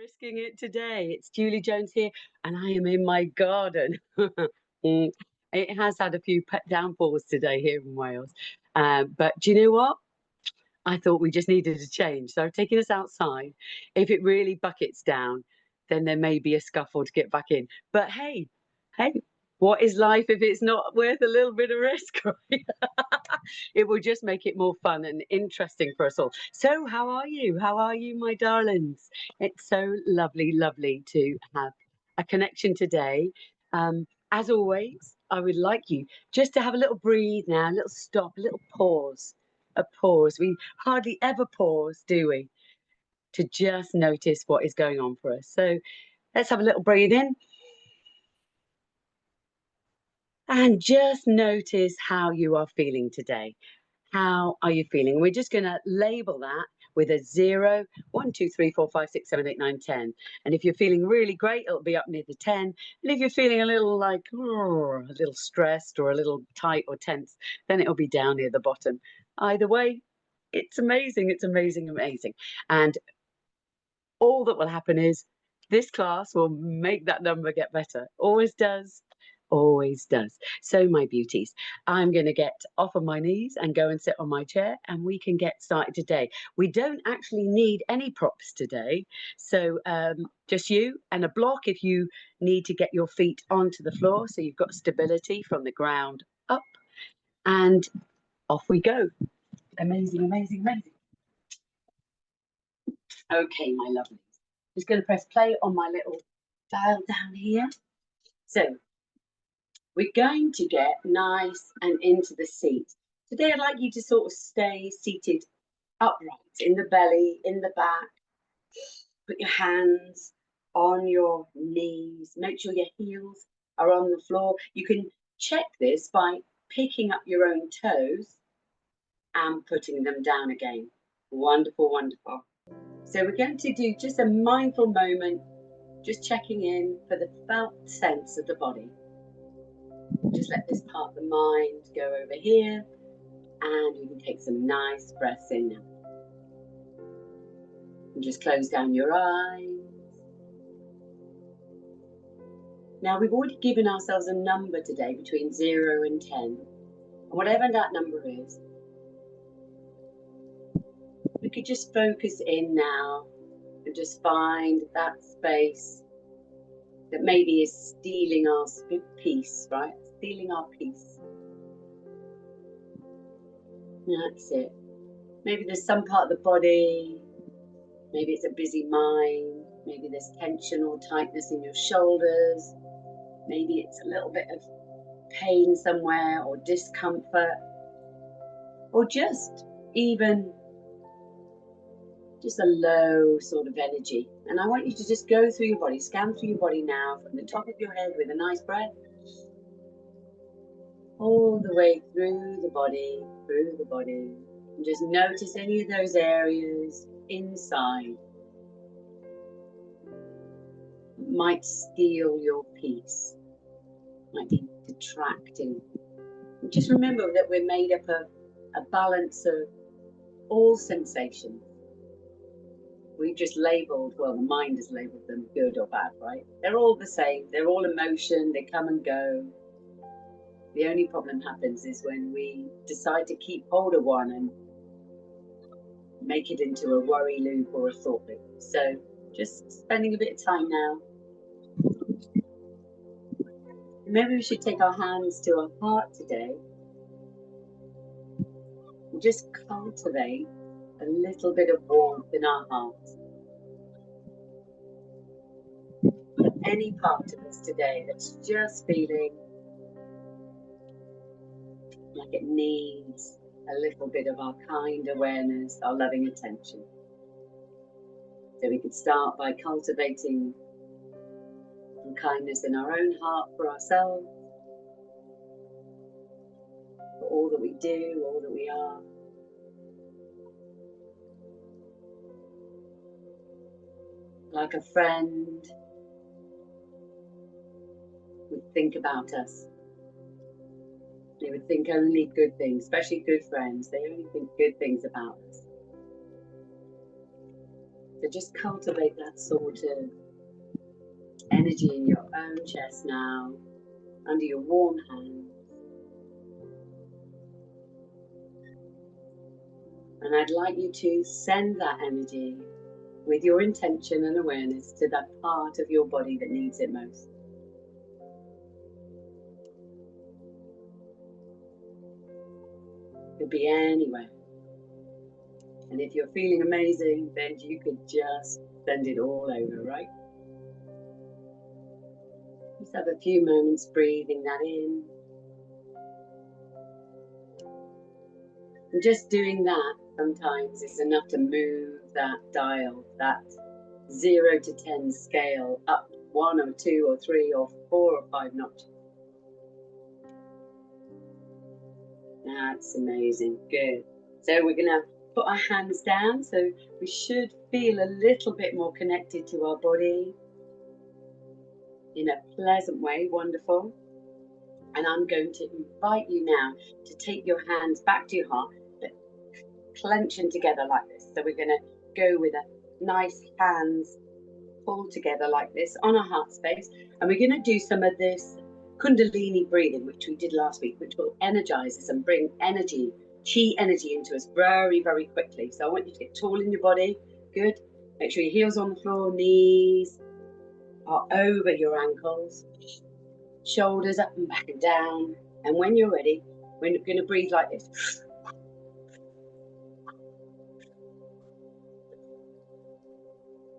risking it today. It's Julie Jones here, and I am in my garden. It has had a few downpours today here in Wales. But do you know what? I thought we just needed a change. So I've taken us outside. If it really buckets down, then there may be a scuffle to get back in. But hey, what is life if it's not worth a little bit of risk, right? It will just make it more fun and interesting for us all. So how are you? How are you, my darlings? It's so lovely, lovely to have a connection today. As always, I would like you just to have a little breathe now, a little stop, a little pause, a pause. We hardly ever pause, do we? To just notice what is going on for us. So let's have a little breathe in. And just notice how you are feeling today. How are you feeling? We're just going to label that with a 0, 1, 2, 3, 4, 5, 6, 7, 8, 9, 10. And if you're feeling really great, it'll be up near the 10. And if you're feeling a little like, a little stressed or a little tight or tense, then it'll be down near the bottom. Either way, it's amazing. It's amazing, amazing. And all that will happen is this class will make that number get better. Always does. Always does. So, my beauties, I'm going to get off of my knees and go and sit on my chair, and we can get started today. We don't actually need any props today. So, just you and a block if you need to get your feet onto the floor so you've got stability from the ground up. And off we go. Amazing, amazing, amazing. Okay, my lovelies. Just going to press play on my little dial down here. So we're going to get nice and into the seat. Today I'd like you to sort of stay seated upright in the belly, in the back. Put your hands on your knees. Make sure your heels are on the floor. You can check this by picking up your own toes and putting them down again. Wonderful, wonderful. So we're going to do just a mindful moment, just checking in for the felt sense of the body. Just let this part of the mind go over here, and you can take some nice breaths in now. And just close down your eyes. Now we've already given ourselves a number today between 0 and 10. And whatever that number is, we could just focus in now and just find that space that maybe is stealing our peace, right? Stealing our peace. That's it. Maybe there's some part of the body, maybe it's a busy mind, maybe there's tension or tightness in your shoulders, maybe it's a little bit of pain somewhere or discomfort, or just even just a low sort of energy. And I want you to just go through your body, scan through your body now from the top of your head with a nice breath, all the way through the body, and just notice any of those areas inside that might steal your peace, might be detracting. And just remember that we're made up of a balance of all sensations. We've just labelled, well, the mind has labelled them good or bad, right? They're all the same. They're all emotion. They come and go. The only problem happens is when we decide to keep hold of one and make it into a worry loop or a thought loop. So just spending a bit of time now. Maybe we should take our hands to our heart today and just cultivate a little bit of warmth in our hearts. Any part of us today that's just feeling like it needs a little bit of our kind awareness, our loving attention. So we could start by cultivating some kindness in our own heart for ourselves, for all that we do, all that we are. Like a friend would think about us. They would think only good things, especially good friends. They only think good things about us. So just cultivate that sort of energy in your own chest now, under your warm hands. And I'd like you to send that energy with your intention and awareness to that part of your body that needs it most. It could be anywhere. And if you're feeling amazing, then you could just send it all over, right? Just have a few moments breathing that in. And just doing that sometimes is enough to move that dial, that 0 to 10 scale up 1 or 2 or 3 or 4 or 5 notches. That's amazing. Good. So we're going to put our hands down, so we should feel a little bit more connected to our body in a pleasant way. Wonderful. And I'm going to invite you now to take your hands back to your heart, but clenching together like this. So we're going to go with a nice hands pulled together like this on our heart space, and we're going to do some of this kundalini breathing, which we did last week, which will energize us and bring energy, chi energy into us very, very quickly. So I want you to get tall in your body. Good. Make sure your heels on the floor, knees are over your ankles, shoulders up and back and down. And when you're ready, we're going to breathe like this.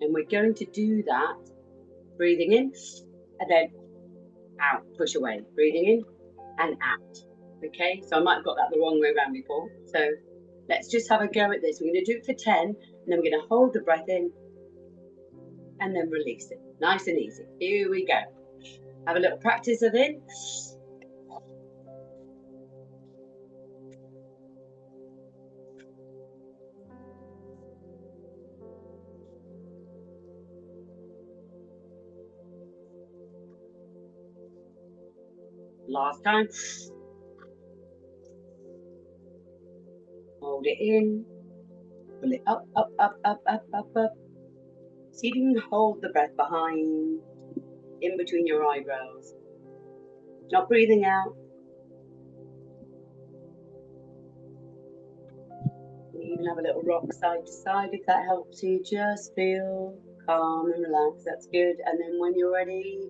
And we're going to do that, breathing in and then out, push away, breathing in and out. Okay, so I might have got that the wrong way around before. So let's just have a go at this. We're going to do it for 10, and then we're going to hold the breath in and then release it. Nice and easy. Here we go. Have a little practice of it. Last time. Hold it in. Pull it up, up, up, up, up, up, up. See if you can hold the breath behind, in between your eyebrows. Not breathing out. You even have a little rock side to side if that helps you. Just feel calm and relaxed. That's good. And then when you're ready,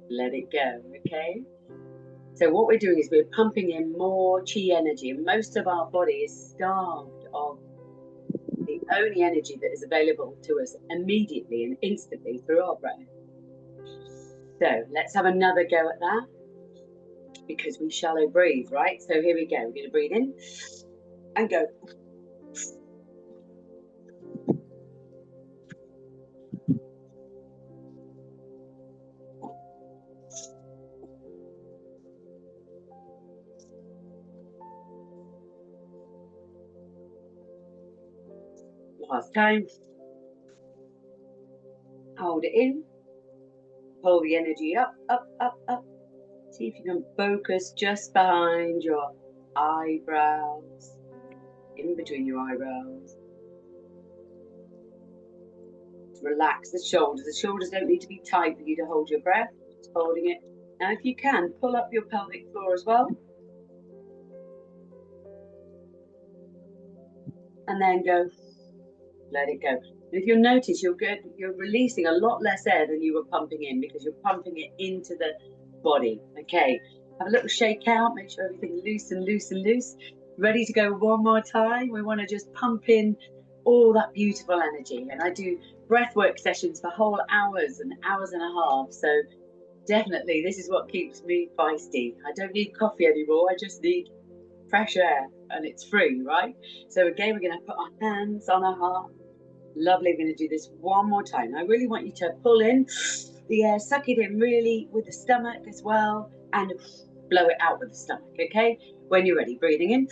let it go, okay? So what we're doing is we're pumping in more chi energy, and most of our body is starved of the only energy that is available to us immediately and instantly through our breath. So let's have another go at that, because we shallow breathe, right? So here we go. We're going to breathe in and go. Last time. Hold it in. Pull the energy up, up, up, up. See if you can focus just behind your eyebrows, in between your eyebrows. Relax the shoulders. The shoulders don't need to be tight for you to hold your breath. Just holding it. Now, if you can, pull up your pelvic floor as well. And then go. Let it go. And if you'll notice, you're releasing a lot less air than you were pumping in, because you're pumping it into the body. Okay. Have a little shake out. Make sure everything's loose and loose and loose. Ready to go one more time. We want to just pump in all that beautiful energy. And I do breathwork sessions for whole hours and hours and a half. So definitely, this is what keeps me feisty. I don't need coffee anymore. I just need fresh air, and it's free, right? So again, we're going to put our hands on our heart. Lovely. We're going to do this one more time. I really want you to pull in the air, suck it in really with the stomach as well, and blow it out with the stomach, okay? When you're ready, breathing in.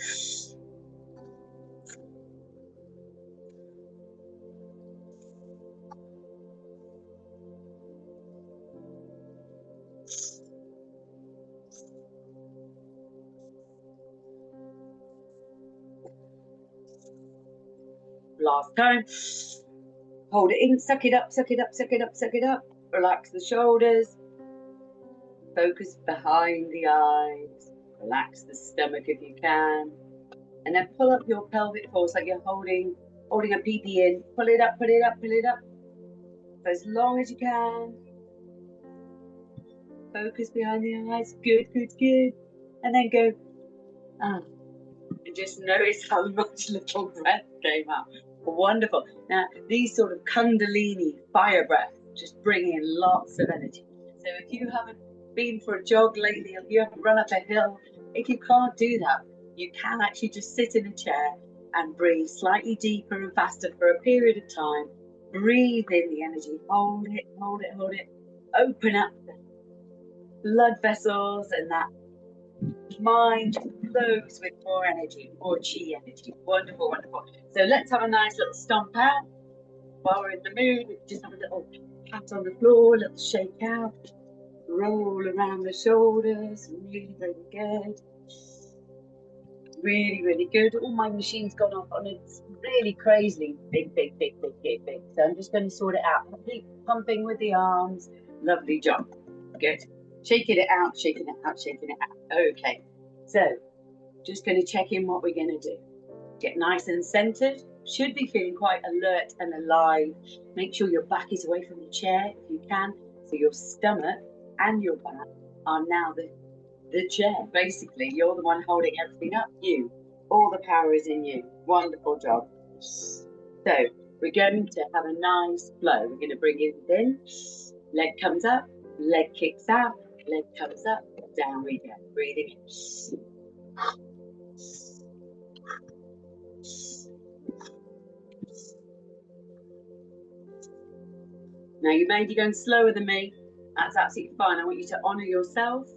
Last time. Hold it in, suck it up, suck it up, suck it up, suck it up. Relax the shoulders. Focus behind the eyes. Relax the stomach if you can. And then pull up your pelvic floor like you're holding a PP in. Pull it up, pull it up, pull it up. For as long as you can. Focus behind the eyes. Good, good, good. And then go, and just notice how much little breath came out. Wonderful. Now, these sort of kundalini fire breaths just bring in lots of energy. So if you haven't been for a jog lately, if you haven't run up a hill, if you can't do that, you can actually just sit in a chair and breathe slightly deeper and faster for a period of time. Breathe in the energy. Hold it, hold it, hold it. Open up the blood vessels, and that mind flows with more energy, more chi energy. Wonderful, wonderful. So let's have a nice little stomp out while we're in the mood. Just have a little pat on the floor, a little shake out, roll around the shoulders. Really, really good. Really, really good. All my machine's gone off on it's really crazily big, big, big, big, big, big. So I'm just going to sort it out. Keep pumping with the arms. Lovely job. Good. Shaking it out, shaking it out, shaking it out. Okay. So just going to check in what we're going to do. Get nice and centered. Should be feeling quite alert and alive. Make sure your back is away from the chair if you can. So your stomach and your back are now the chair. Basically, you're the one holding everything up. You. All the power is in you. Wonderful job. So we're going to have a nice flow. We're going to bring it in. Leg comes up. Leg kicks out. Leg comes up. Down we go. Breathing in. Now, you may be going slower than me. That's absolutely fine. I want you to honor yourself.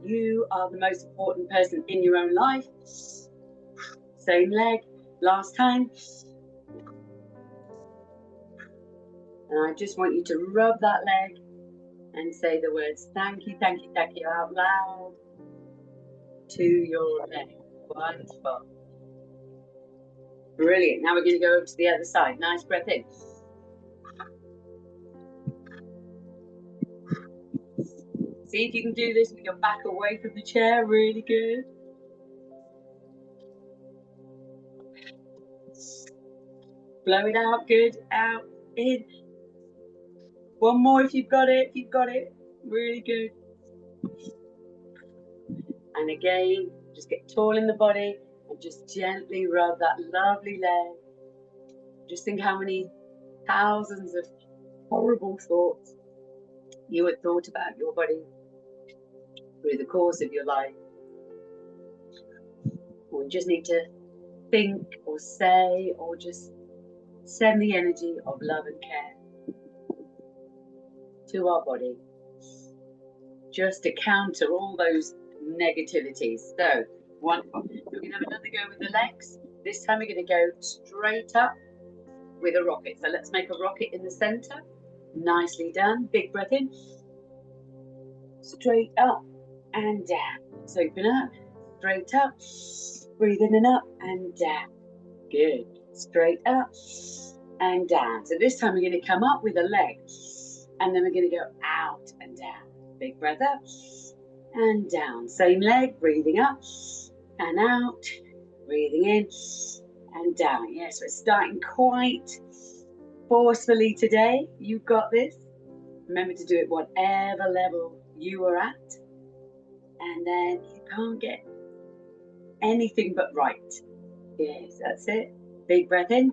You are the most important person in your own life. Same leg. Last time. And I just want you to rub that leg and say the words, thank you, thank you, thank you, out loud to your leg. Wonderful. Brilliant. Now we're going to go over to the other side. Nice breath in. See if you can do this with your back away from the chair. Really good. Blow it out. Good. Out. In. One more if you've got it. If you've got it. Really good. And again, just get tall in the body and just gently rub that lovely leg. Just think how many thousands of horrible thoughts you had thought about your body through the course of your life. We just need to think or say or just send the energy of love and care to our body, just to counter all those negativities. So, wonderful. We're going to have another go with the legs. This time we're going to go straight up with a rocket. So let's make a rocket in the center. Nicely done. Big breath in. Straight up and down. Let's open up. Straight up. Breathe in and up and down. Good. Straight up and down. So this time we're going to come up with a leg. And then we're going to go out and down. Big breath up and down. Same leg. Breathing up and out. Breathing in and down. Yes, we're starting quite forcefully today. You've got this. Remember to do it whatever level you are at. And then you can't get anything but right. Yes, that's it. Big breath in.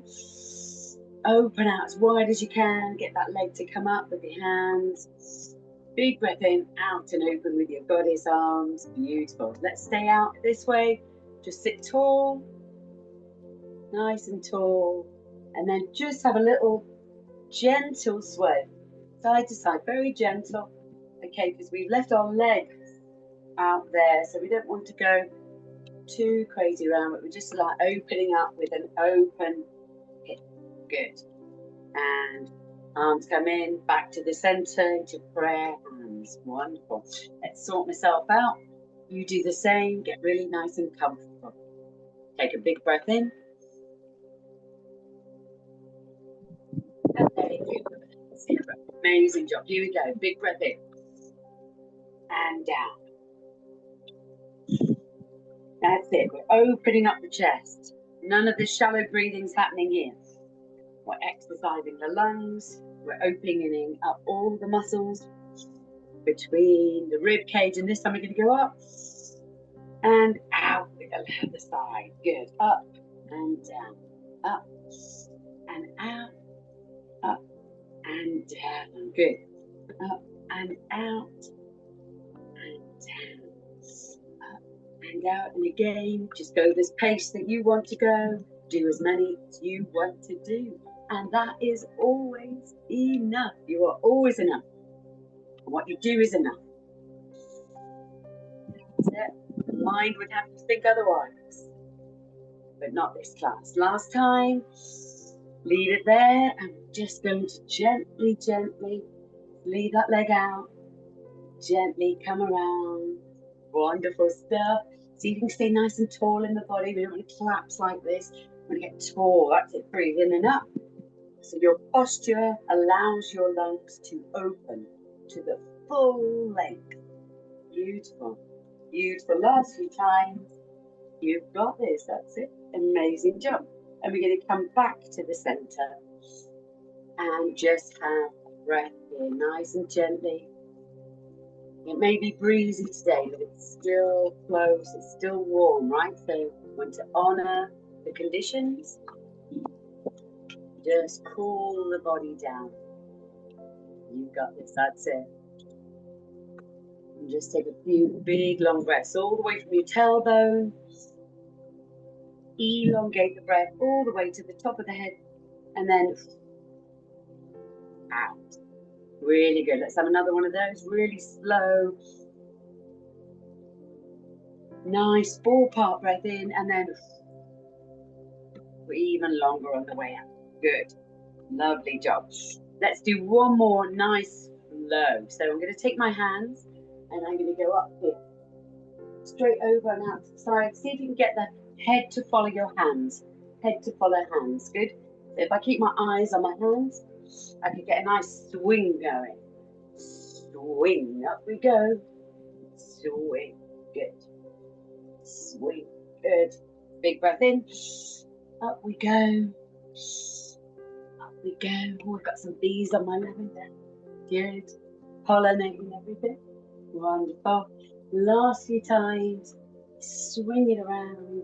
Open out as wide as you can. Get that leg to come up with your hands. Big breath in, out and open with your goddess arms. Beautiful. Let's stay out this way. Just sit tall. Nice and tall. And then just have a little gentle sway. Side to side. Very gentle. Okay, because we've left our legs out there. So we don't want to go too crazy around it. We're just like opening up with an open hip. Good. And arms come in, back to the center, into prayer hands. Wonderful. Let's sort myself out. You do the same. Get really nice and comfortable. Take a big breath in. Amazing job. Here we go. Big breath in and down. That's it. We're opening up the chest. None of this shallow breathing's happening here. We're exercising the lungs. We're opening up all the muscles between the rib cage, and this time we're going to go up and out with the other side. Good. Up and down. Up and out. Up and down. Good. Up and out and down. Up and out. And again, just go this pace that you want to go. Do as many as you want to do. And that is always enough. You are always enough. And what you do is enough. That's it. The mind would have to think otherwise. But not this class. Last time, leave it there. And we're just going to gently, gently leave that leg out. Gently come around. Wonderful stuff. So you can stay nice and tall in the body. We don't want to collapse like this. We want to get tall. That's it. Breathe in and up. So your posture allows your lungs to open to the full length. Beautiful. Beautiful. Last few times. You've got this. That's it. Amazing job. And we're going to come back to the center and just have a breath in nice and gently. It may be breezy today, but it's still close. It's still warm, right? So we want to honor the conditions. Just cool the body down. You've got this. That's it. And just take a few big long breaths all the way from your tailbone. Elongate the breath all the way to the top of the head and then out. Really good. Let's have another one of those. Really slow. Nice 4-part breath in and then even longer on the way out. Good. Lovely job. Let's do one more nice flow. So I'm going to take my hands and I'm going to go up here. Straight over and out to the side. See if you can get the head to follow your hands. Head to follow hands. Good. So if I keep my eyes on my hands, I can get a nice swing going. Swing. Up we go. Swing. Good. Swing. Good. Big breath in. Up we go. Up we go. Oh, I've got some bees on my lavender. Good. Pollinating everything. Wonderful. Last few times. Swing it around.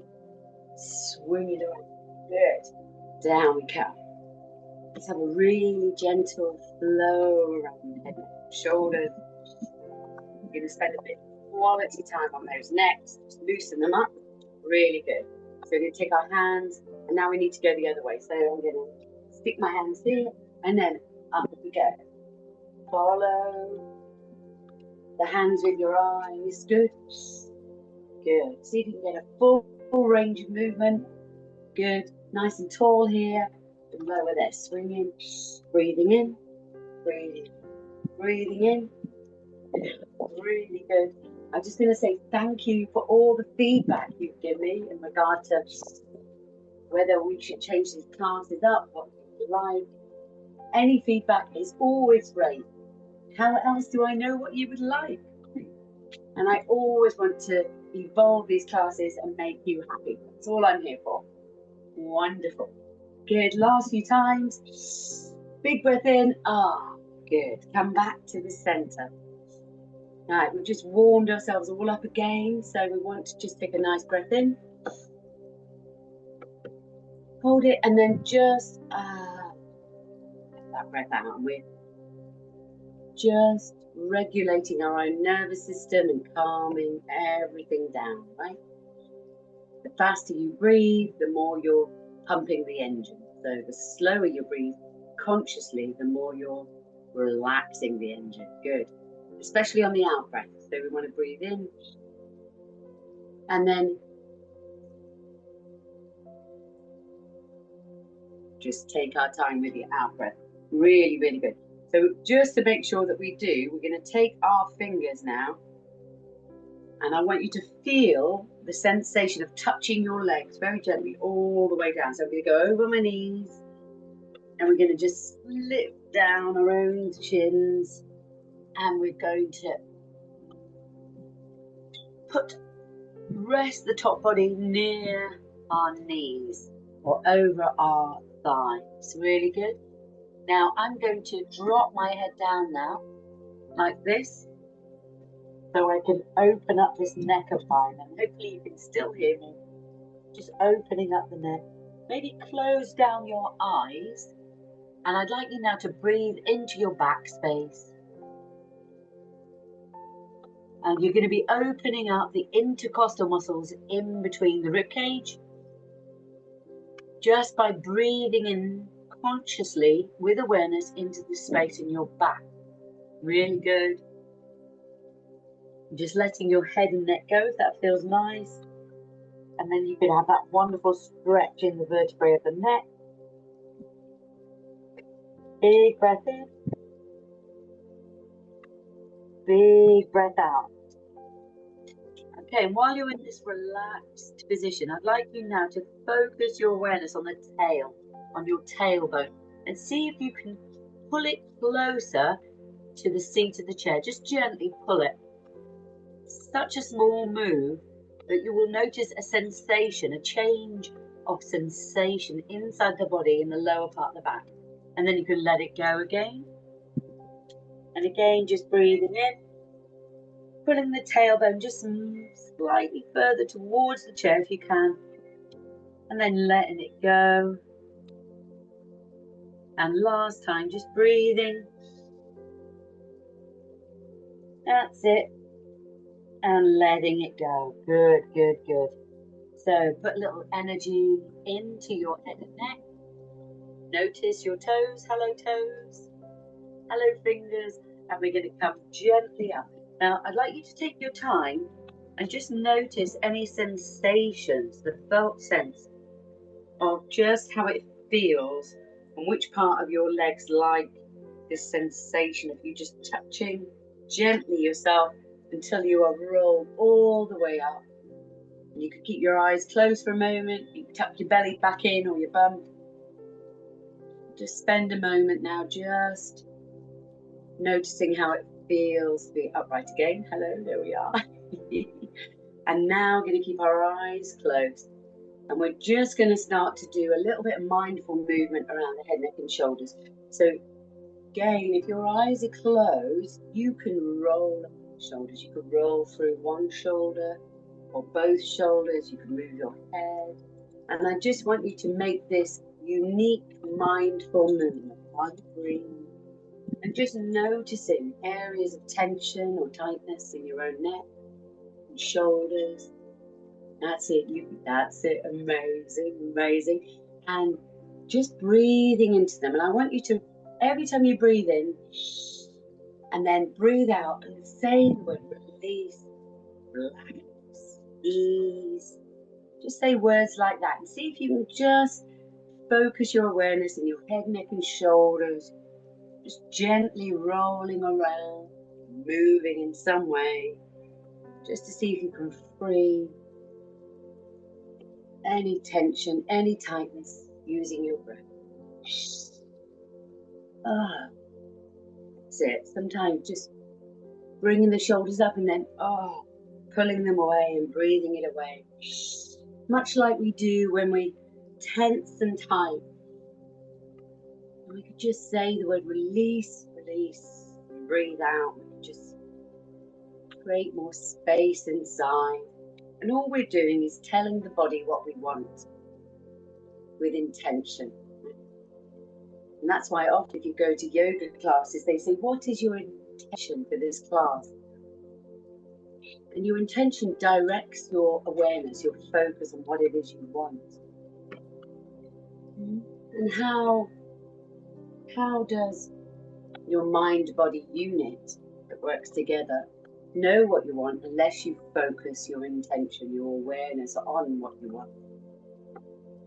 Swing it around. Good. Down we come. Let's have a really gentle flow around the head and shoulders. We're going to spend a bit of quality time on those necks. Just loosen them up. Really good. So we're going to take our hands, and now we need to go the other way. So I'm going to stick my hands here, and then up we go. Follow the hands with your eyes. Good. Good. See if you can get a full range of movement. Good. Nice and tall here. And lower there. Swinging. Breathing in. Breathing. Breathing in. Really good. I'm just going to say thank you for all the feedback you've given me in regard to whether we should change these classes up, what you like. Any feedback is always great. How else do I know what you would like? And I always want to evolve these classes and make you happy. That's all I'm here for. Wonderful. Good. Last few times. Big breath in. Good. Come back to the center. Right, we've just warmed ourselves all up again, so we want to just take a nice breath in. Hold it, and then just let that breath out. And we're just regulating our own nervous system and calming everything down, right? The faster you breathe, the more you're pumping the engine. So the slower you breathe consciously, the more you're relaxing the engine. Good. Especially on the out breath. So we want to breathe in and then just take our time with the out breath. Really, really good. So just to make sure that we do, we're going to take our fingers now and I want you to feel the sensation of touching your legs very gently all the way down. So I'm going to go over my knees And we're going to just lift down our own chins, and we're going to rest the top body near our knees or over our thighs. Really good. Now I'm going to drop my head down now, like this, so I can open up this neck of mine, and hopefully you can still hear me. Just opening up the neck. Maybe close down your eyes, and I'd like you now to breathe into your back space. And you're going to be opening up the intercostal muscles in between the ribcage, just by breathing in consciously with awareness into the space in your back. Really good. Just letting your head and neck go if that feels nice. And then you can have that wonderful stretch in the vertebrae of the neck. Big breath in. Big breath out. Okay, and while you're in this relaxed position, I'd like you now to focus your awareness on the tail, on your tailbone, and see if you can pull it closer to the seat of the chair. Just gently pull it. Such a small move that you will notice a sensation, a change of sensation inside the body in the lower part of the back. And then you can let it go again. And again, just breathing in, pulling the tailbone just slightly further towards the chair if you can. And then letting it go. And last time, just breathing. That's it. And letting it go. Good, good, good. So put a little energy into your head and neck. Notice your toes. Hello, toes. Hello, fingers. And we're going to come gently up. Now, I'd like you to take your time and just notice any sensations, the felt sense of just how it feels and which part of your legs like this sensation of you just touching gently yourself until you are rolled all the way up. And you could keep your eyes closed for a moment. You can tuck your belly back in or your bum. Just spend a moment now just noticing how it feels to be upright again. Hello, there we are. And now we're going to keep our eyes closed. And we're just going to start to do a little bit of mindful movement around the head, neck and shoulders. So again, if your eyes are closed, you can roll the shoulders. You can roll through one shoulder or both shoulders. You can move your head. And I just want you to make this unique mindful movement. One, breathe. And just noticing areas of tension or tightness in your own neck and shoulders. That's it, that's it, amazing, amazing. And just breathing into them. And I want you to, every time you breathe in, and then breathe out and say the word release, relax, ease. Just say words like that and see if you can just focus your awareness in your head, neck and shoulders. Just gently rolling around, moving in some way, just to see if you can free any tension, any tightness using your breath. Ah, that's it. Sometimes just bringing the shoulders up and then, pulling them away and breathing it away. Much like we do when we tense and tight. We could just say the word release, release, and breathe out. We could just create more space inside. And all we're doing is telling the body what we want with intention. And that's why often if you go to yoga classes, they say, what is your intention for this class? And your intention directs your awareness, your focus on what it is you want. And how does your mind-body unit that works together know what you want unless you focus your intention, your awareness on what you want?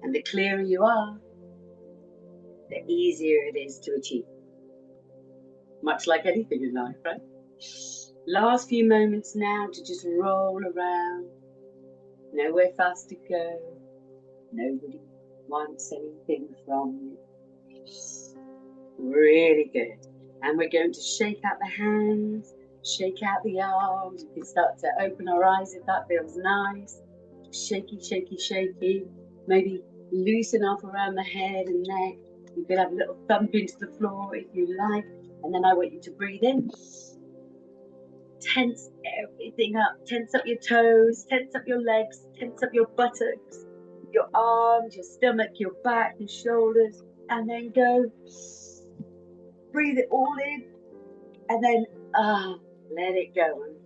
And the clearer you are, the easier it is to achieve. Much like anything in life, right? Last few moments now to just roll around. Nowhere fast to go. Nobody wants anything from you. Really good. And we're going to shake out the hands, shake out the arms. We can start to open our eyes if that feels nice. Shaky, shaky, shaky. Maybe loosen up around the head and neck. You could have a little thump into the floor if you like. And then I want you to breathe in. Tense everything up. Tense up your toes, tense up your legs, tense up your buttocks, your arms, your stomach, your back, your shoulders. And then go. Breathe it all in. And then let it go. And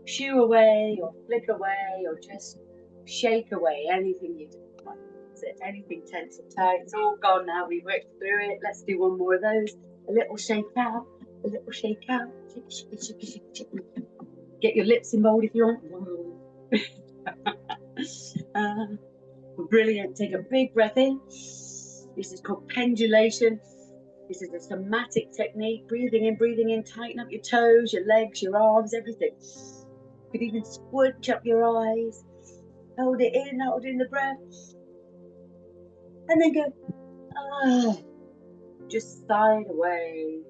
shoo away or flick away or just shake away anything you do. Anything tense or tight, it's all gone now. We worked through it. Let's do one more of those. A little shake out, a little shake out. Shake, shake, shake, shake, shake. Get your lips in mold if you want. Brilliant. Take a big breath in. This is called pendulation. This is a somatic technique. Breathing in, tighten up your toes, your legs, your arms, everything. You could even squinch up your eyes. Hold it in, hold in the breath. And then go, just sigh away,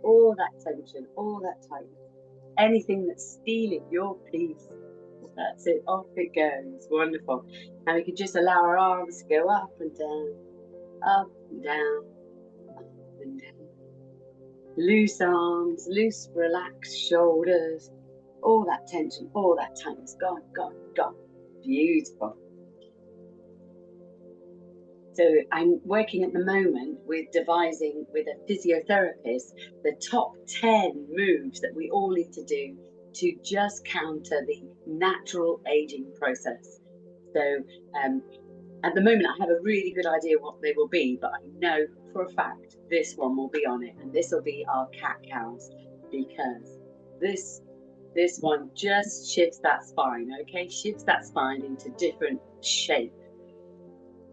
all that tension, all that tightness, anything that's stealing your peace. That's it, off it goes, wonderful. Now we can just allow our arms to go up and down, up and down, up and down. Loose arms, loose, relaxed shoulders, all that tension, all that tightness, gone, gone, gone. Beautiful. So I'm working at the moment with devising with a physiotherapist the top 10 moves that we all need to do to just counter the natural aging process. So at the moment I have a really good idea what they will be, but I know for a fact this one will be on it, and this will be our cat cows, because this one just shifts that spine, okay? Shifts that spine into different shape.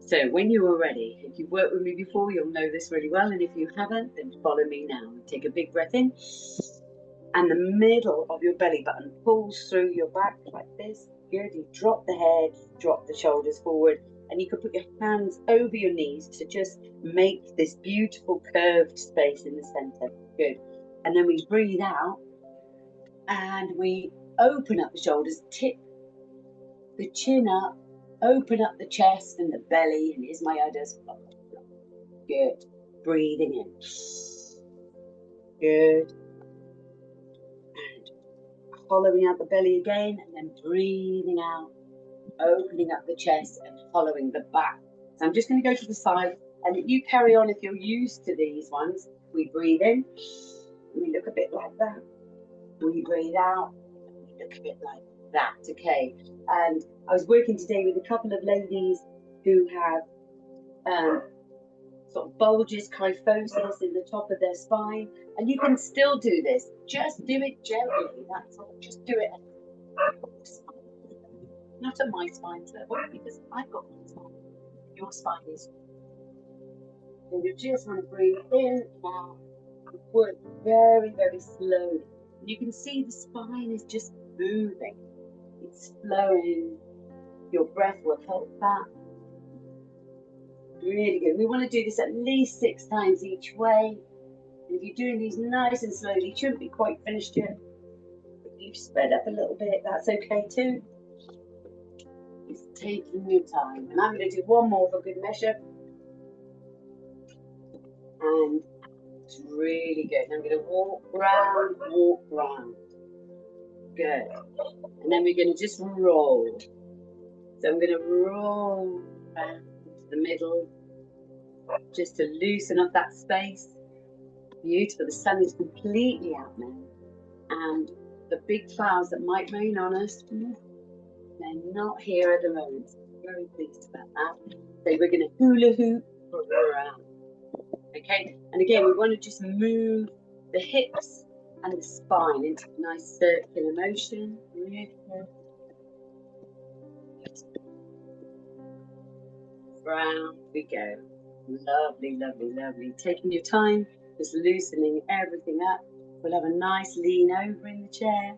So when you are ready, if you've worked with me before, you'll know this really well. And if you haven't, then follow me now. Take a big breath in. And the middle of your belly button pulls through your back like this. Good. You drop the head, drop the shoulders forward. And you can put your hands over your knees to just make this beautiful curved space in the center. Good. And then we breathe out. And we open up the shoulders, tip the chin up. Open up the chest and the belly, and here's my udders. Good. Breathing in. Good. And hollowing out the belly again, and then breathing out, opening up the chest and hollowing the back. So I'm just going to go to the side, and you carry on if you're used to these ones. We breathe in, we look a bit like that. We breathe out, and we look a bit like that. Okay. And I was working today with a couple of ladies who have sort of bulges, kyphosis in the top of their spine, and you can still do this. Just do it gently. That's all. Just do it. Not at my spine level, because I've got my spine. Your spine is. And you just want to breathe in and out. Work very, very slowly. You can see the spine is just moving. It's flowing. Your breath will help that. Really good. We want to do this at least 6 times each way. And if you're doing these nice and slowly, you shouldn't be quite finished yet. If you've sped up a little bit, that's okay too. Just taking your time. And I'm going to do one more for good measure. And it's really good. I'm going to walk round. Good. And then we're going to just roll. So I'm going to roll back to the middle, just to loosen up that space. Beautiful. The sun is completely out now. And the big clouds that might rain on us, they're not here at the moment. So I'm very pleased about that. So we're going to hula hoop around. Okay, and again, we want to just move the hips and the spine into a nice circular motion. Really good. Round we go. Lovely, lovely, lovely. Taking your time, just loosening everything up. We'll have a nice lean over in the chair.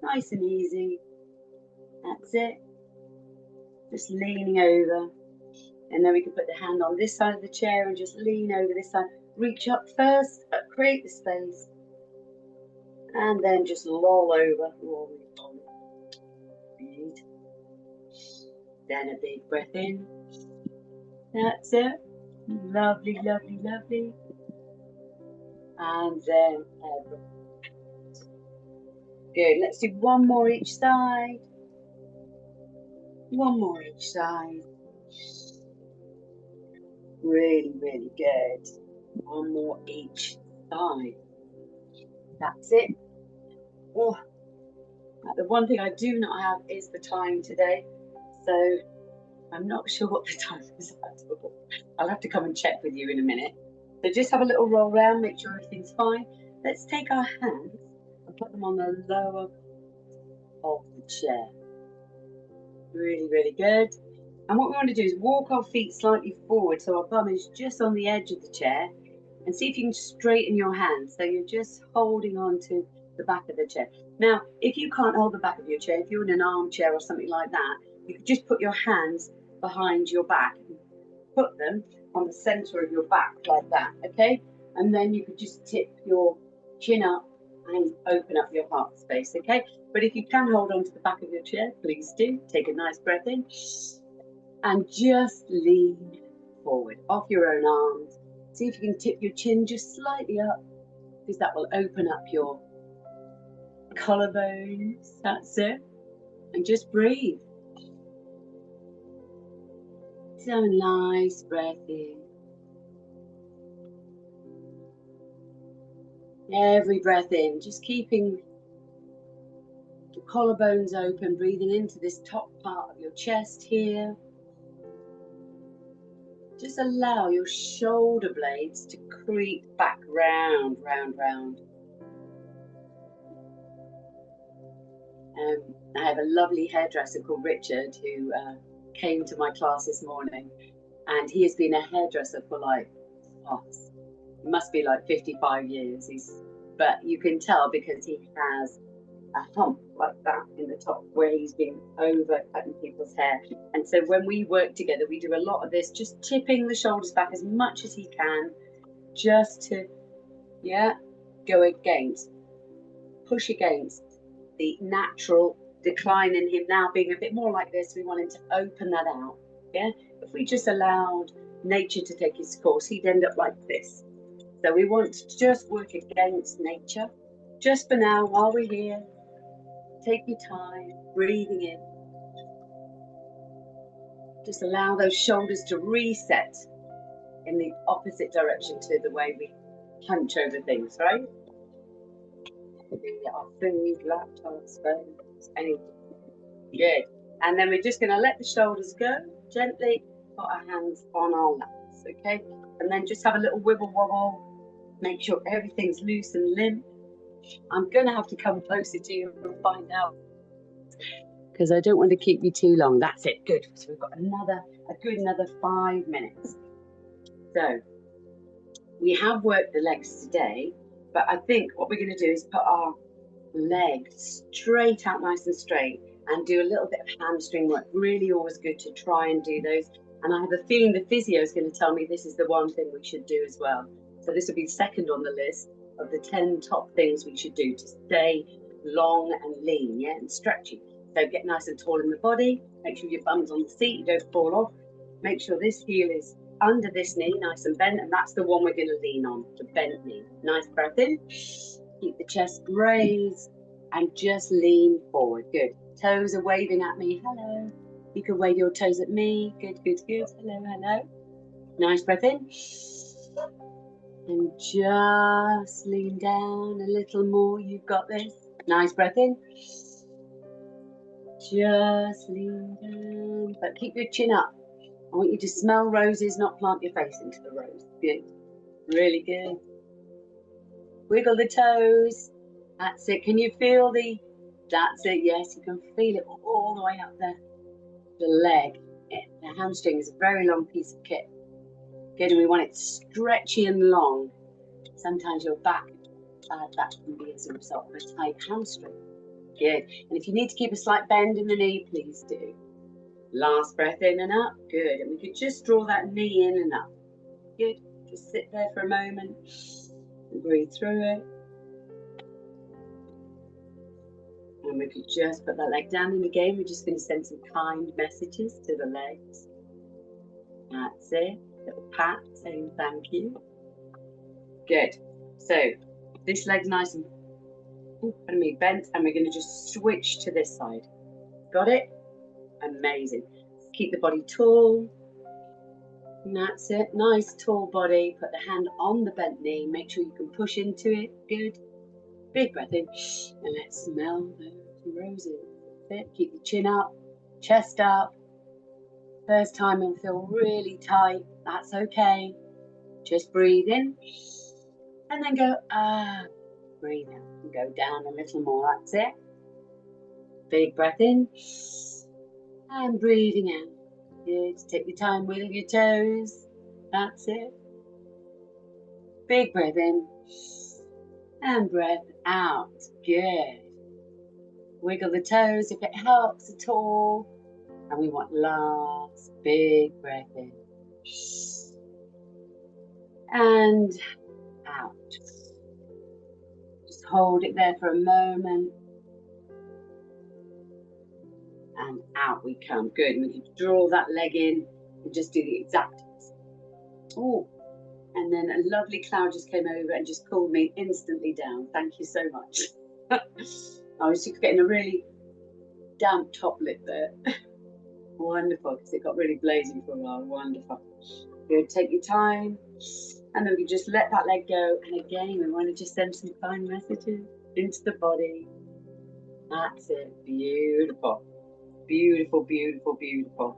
Nice and easy. That's it. Just leaning over. And then we can put the hand on this side of the chair and just lean over this side. Reach up first, create the space. And then just loll over. Breathe. Then a big breath in. That's it. Lovely, lovely, lovely. And then good. Let's do one more each side. One more each side. Really, really good. One more each side. That's it. Oh, the one thing I do not have is the time today. So I'm not sure what the time is at all. I'll have to come and check with you in a minute. So just have a little roll around, make sure everything's fine. Let's take our hands and put them on the lower of the chair. Really, really good. And what we want to do is walk our feet slightly forward so our bum is just on the edge of the chair, and see if you can straighten your hands so you're just holding on to the back of the chair. Now, if you can't hold the back of your chair, if you're in an armchair or something like that, you could just put your hands behind your back, put them on the center of your back like that, okay? And then you could just tip your chin up and open up your heart space, okay? But if you can hold on to the back of your chair, please do. Take a nice breath in and just lean forward off your own arms. See if you can tip your chin just slightly up, because that will open up your collarbones. That's it. And just breathe. So nice breath in. Every breath in, just keeping the collarbones open, breathing into this top part of your chest here. Just allow your shoulder blades to creep back round, round, round. I have a lovely hairdresser called Richard who came to my class this morning, and he has been a hairdresser for like, it must be like 55 years. But you can tell because he has a hump like that in the top where he's been over cutting people's hair. And so when we work together, we do a lot of this, just tipping the shoulders back as much as he can, just to, go against, push against the natural decline in him now being a bit more like this. We want him to open that out. If we just allowed nature to take its course, he'd end up like this. So we want to just work against nature just for now while we're here. Take your time breathing in. Just allow those shoulders to reset in the opposite direction to the way we hunch over things, right? Our food, laptops, phones, anything. Good. And then we're just going to let the shoulders go. Gently put our hands on our laps, okay? And then just have a little wibble wobble. Make sure everything's loose and limp. I'm going to have to come closer to you and find out, because I don't want to keep you too long. That's it. Good. So we've got another 5 minutes. So we have worked the legs today, but I think what we're going to do is put our legs straight out, nice and straight, and do a little bit of hamstring work. Really always good to try and do those. And I have a feeling the physio is going to tell me this is the one thing we should do as well. So this will be second on the list of the 10 top things we should do to stay long and lean, and stretchy. So get nice and tall in the body. Make sure your bum's on the seat, you don't fall off. Make sure this heel is under this knee, nice and bent, and that's the one we're going to lean on, the bent knee. Nice breath in. Keep the chest raised and just lean forward. Good. Toes are waving at me. Hello. You can wave your toes at me. Good, good, good. Hello, hello. Nice breath in. And just lean down a little more. You've got this. Nice breath in. Just lean down. But keep your chin up. I want you to smell roses, not plant your face into the rose. Good. Really good. Wiggle the toes. That's it. Can you feel that's it. Yes, you can feel it all the way up the leg. The hamstring is a very long piece of kit. Good, and we want it stretchy and long. Sometimes your back can be as a result of a tight hamstring. Good. And if you need to keep a slight bend in the knee, please do. Last breath in and up. Good. And we could just draw that knee in and up. Good. Just sit there for a moment and breathe through it. And we could just put that leg down. And again, we're just going to send some kind messages to the legs. That's it. Little pat saying thank you. Good. So this leg's nice and bent, and we're going to just switch to this side. Got it? Amazing. Keep the body tall. And that's it. Nice tall body. Put the hand on the bent knee. Make sure you can push into it. Good. Big breath in. And let's smell those roses. That's it. Keep the chin up, chest up. First time and feel really tight. That's okay. Just breathe in. And then go breathe out. And go down a little more. That's it. Big breath in. And breathing out. Good. Take your time, wiggle your toes. That's it. Big breath in. And breath out. Good. Wiggle the toes if it helps at all. And we want last big breath in. And out. Just hold it there for a moment. And out we come. Good. And we can draw that leg in and just do the exact. Oh, and then a lovely cloud just came over and just cooled me instantly down. Thank you so much. I was just getting a really damp top lip there. Wonderful, because it got really blazing for a while. Wonderful. Good. Take your time. And then we can just let that leg go. And again, we want to just send some kind messages into the body. That's it. Beautiful. Beautiful, beautiful, beautiful.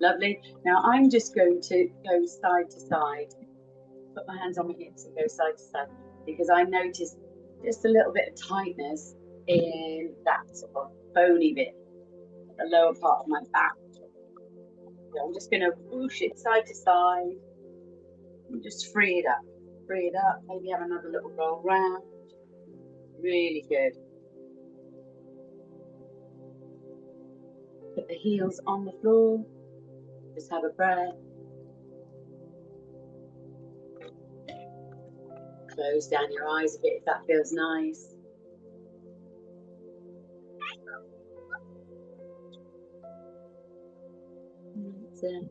Lovely. Now I'm just going to go side to side. Put my hands on my hips and go side to side. Because I noticed just a little bit of tightness in that sort of bony bit. The lower part of my back. So I'm just going to whoosh it side to side. And just free it up. Free it up. Maybe have another little roll round. Really good. Put the heels on the floor. Just have a breath. Close down your eyes a bit if that feels nice. That's it.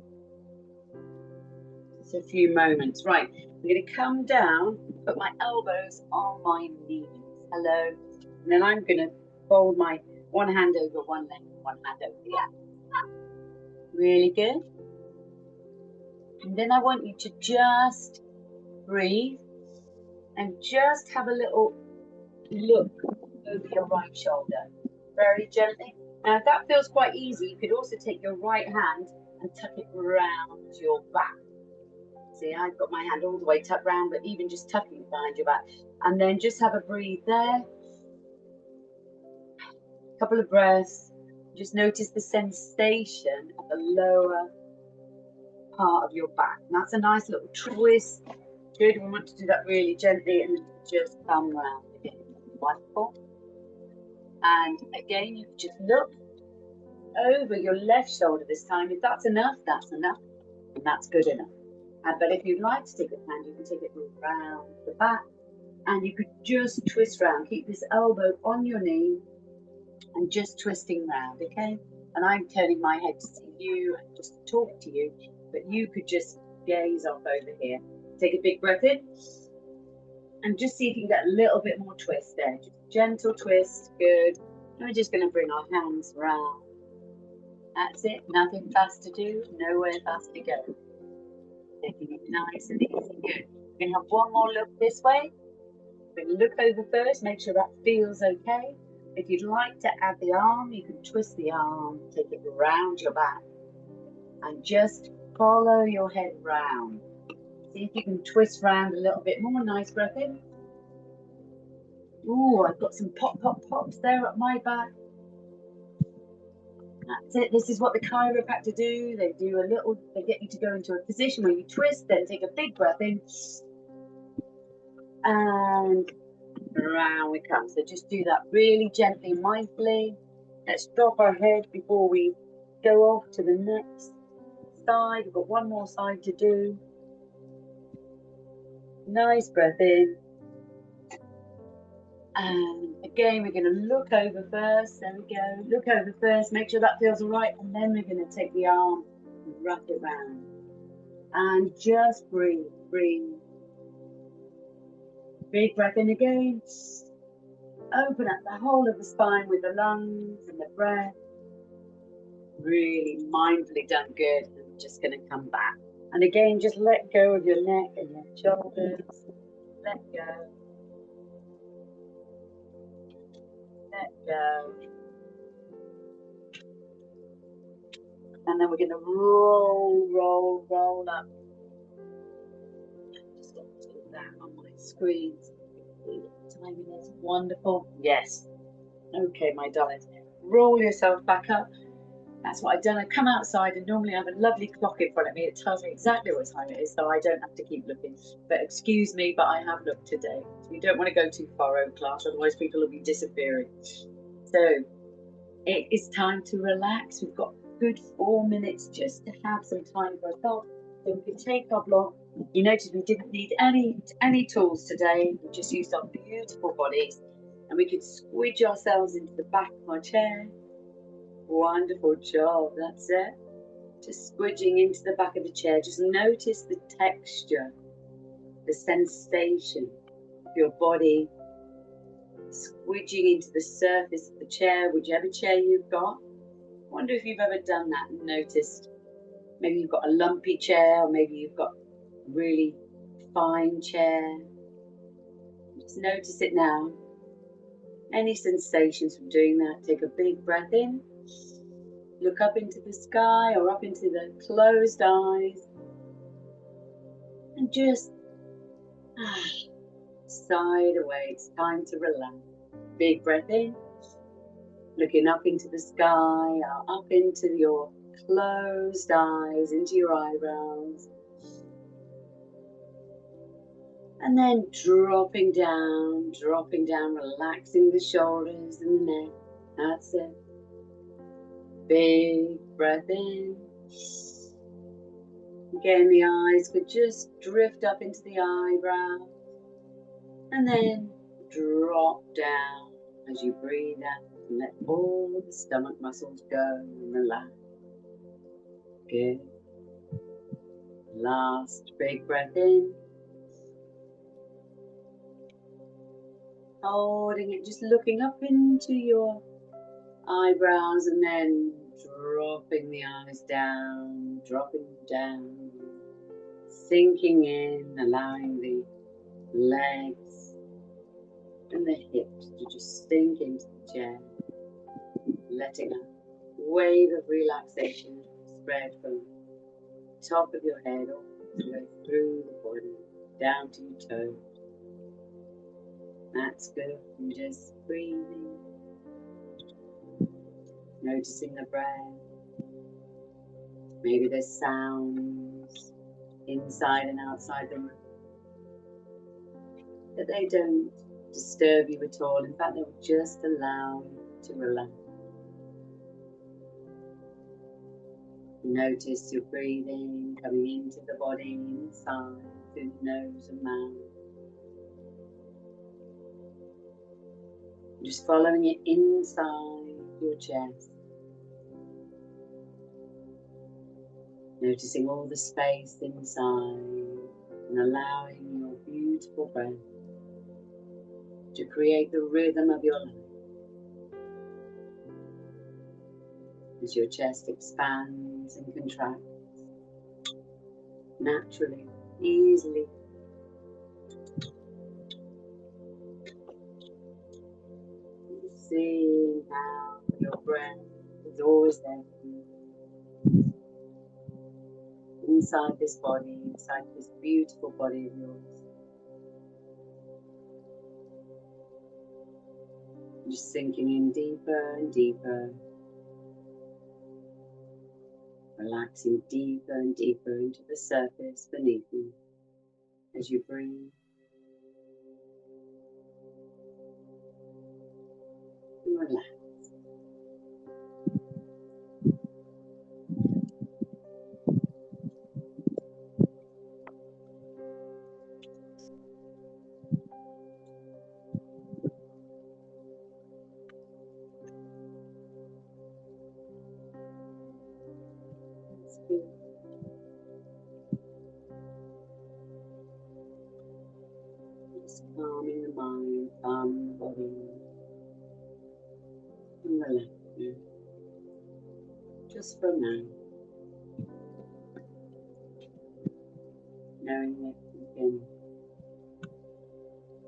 Just a few moments. Right, I'm going to come down, put my elbows on my knees. Hello. And then I'm going to fold my one hand over one leg, one hand over the other. Really good. And then I want you to just breathe and just have a little look over your right shoulder. Very gently. Now, if that feels quite easy, you could also take your right hand and tuck it round your back. See, I've got my hand all the way tucked round, but even just tucking it behind your back. And then just have a breathe there. A couple of breaths. Just notice the sensation at the lower part of your back. And that's a nice little twist. Good. We want to do that really gently and just come round again. Wonderful. And again, you can just look over your left shoulder this time. If that's enough, that's enough. And that's good enough. But if you'd like to take a hand, you can take it round the back. And you could just twist round. Keep this elbow on your knee and just twisting round, okay? And I'm turning my head to see you and just to talk to you. But you could just gaze off over here. Take a big breath in. And just see if you can get a little bit more twist there. Just gentle twist. Good. And we're just going to bring our hands round. That's it. Nothing fast to do. Nowhere fast to go. Taking it nice and easy. Good. We're going to have one more look this way. We're going to look over first. Make sure that feels okay. If you'd like to add the arm, you can twist the arm. Take it around your back. And just follow your head round. See if you can twist round a little bit more. Nice breath in. Ooh, I've got some pop, pop, pops there at my back. That's it. This is what the chiropractor do. They do a little, they get you to go into a position where you twist, then take a big breath in. And round we come. So just do that really gently, mindfully. Let's drop our head before we go off to the next side. We've got one more side to do. Nice breath in. And again, we're going to look over first. There we go. Look over first. Make sure that feels all right. And then we're going to take the arm and wrap it round. And just breathe. Breathe. Big breath in again. Open up the whole of the spine with the lungs and the breath. Really mindfully done good. And we're just going to come back. And again, just let go of your neck and your shoulders. Let go. Let go. And then we're going to roll up. Just got to do that on my screen. Timing is wonderful. Yes. Okay, my darlings. Roll yourself back up. That's what I've done. I come outside and normally I have a lovely clock in front of me. It tells me exactly what time it is, so I don't have to keep looking. But excuse me, but I have looked today. We don't want to go too far over class, otherwise people will be disappearing. So it is time to relax. We've got a good 4 minutes just to have some time for ourselves. So we can take our block. You notice we didn't need any tools today. We just used our beautiful bodies, and we could squidge ourselves into the back of our chair. Wonderful job, that's it. Just squidging into the back of the chair. Just notice the texture, the sensation of your body squidging into the surface of the chair, whichever chair you've got. I wonder if you've ever done that and noticed maybe you've got a lumpy chair, or maybe you've got a really fine chair. Just notice it now. Any sensations from doing that? Take a big breath in. Look up into the sky or up into the closed eyes. And just sigh it away. It's time to relax. Big breath in. Looking up into the sky or up into your closed eyes, into your eyebrows. And then dropping down, relaxing the shoulders and the neck. That's it. Big breath in. Again, the eyes could just drift up into the eyebrows. And then drop down as you breathe out and let all the stomach muscles go and relax. Good. Last big breath in. Holding it, just looking up into your eyebrows and then dropping the eyes down, sinking in, allowing the legs and the hips to just sink into the chair, letting a wave of relaxation spread from the top of your head all the way through the body, down to your toes. That's good. And just breathing, noticing the breath. Maybe there's sounds inside and outside the room, but they don't disturb you at all. In fact, they will just allow you to relax. Notice your breathing coming into the body inside through the nose and mouth. Just following it inside your chest. Noticing all the space inside and allowing your beautiful breath to create the rhythm of your life. As your chest expands and contracts naturally, easily. Seeing how your breath is always there inside this body, inside this beautiful body of yours. Just sinking in deeper and deeper, relaxing deeper and deeper into the surface beneath you as you breathe. And relax. the mind, calming the body, and relaxing. Just for now, knowing that you can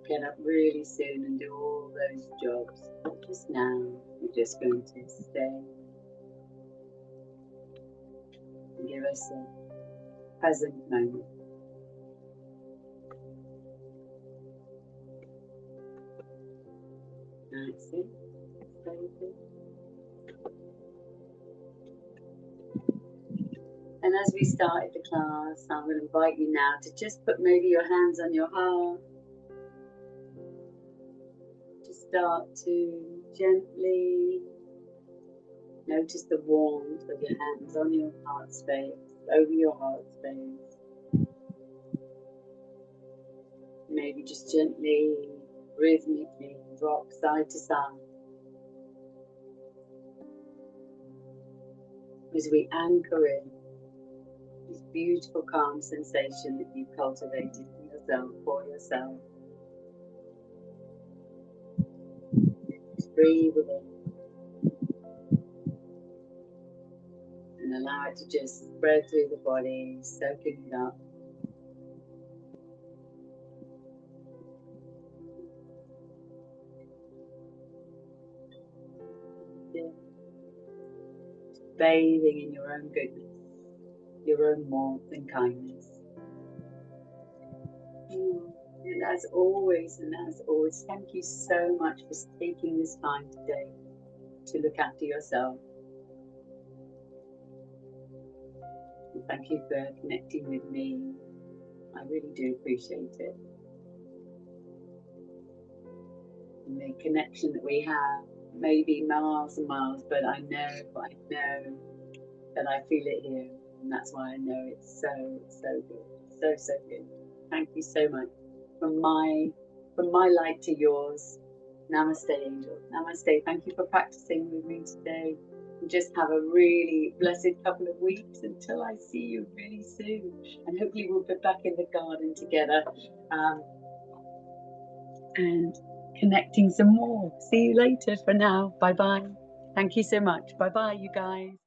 get up really soon and do all those jobs. But just now, we're just going to stay and give us a present moment. That's it. Stay there. And as we started the class, I'm going to invite you now to just put maybe your hands on your heart. To start to gently notice the warmth of your hands on your heart space, over your heart space. Maybe just gently, rhythmically rock side to side as we anchor in this beautiful calm sensation that you've cultivated for yourself, Just breathe within and allow it to just spread through the body, soaking it up. Bathing in your own goodness, your own warmth and kindness. And as always, thank you so much for taking this time today to look after yourself. And thank you for connecting with me. I really do appreciate it. And the connection that we have may be miles and miles, but I know that I feel it here. And that's why I know it's so good. So good. Thank you so much. From my light to yours. Namaste, angel. Namaste. Thank you for practicing with me today. And just have a really blessed couple of weeks until I see you really soon. And hopefully we'll be back in the garden together and connecting some more. See you later for now. Bye-bye. Thank you so much. Bye-bye, you guys.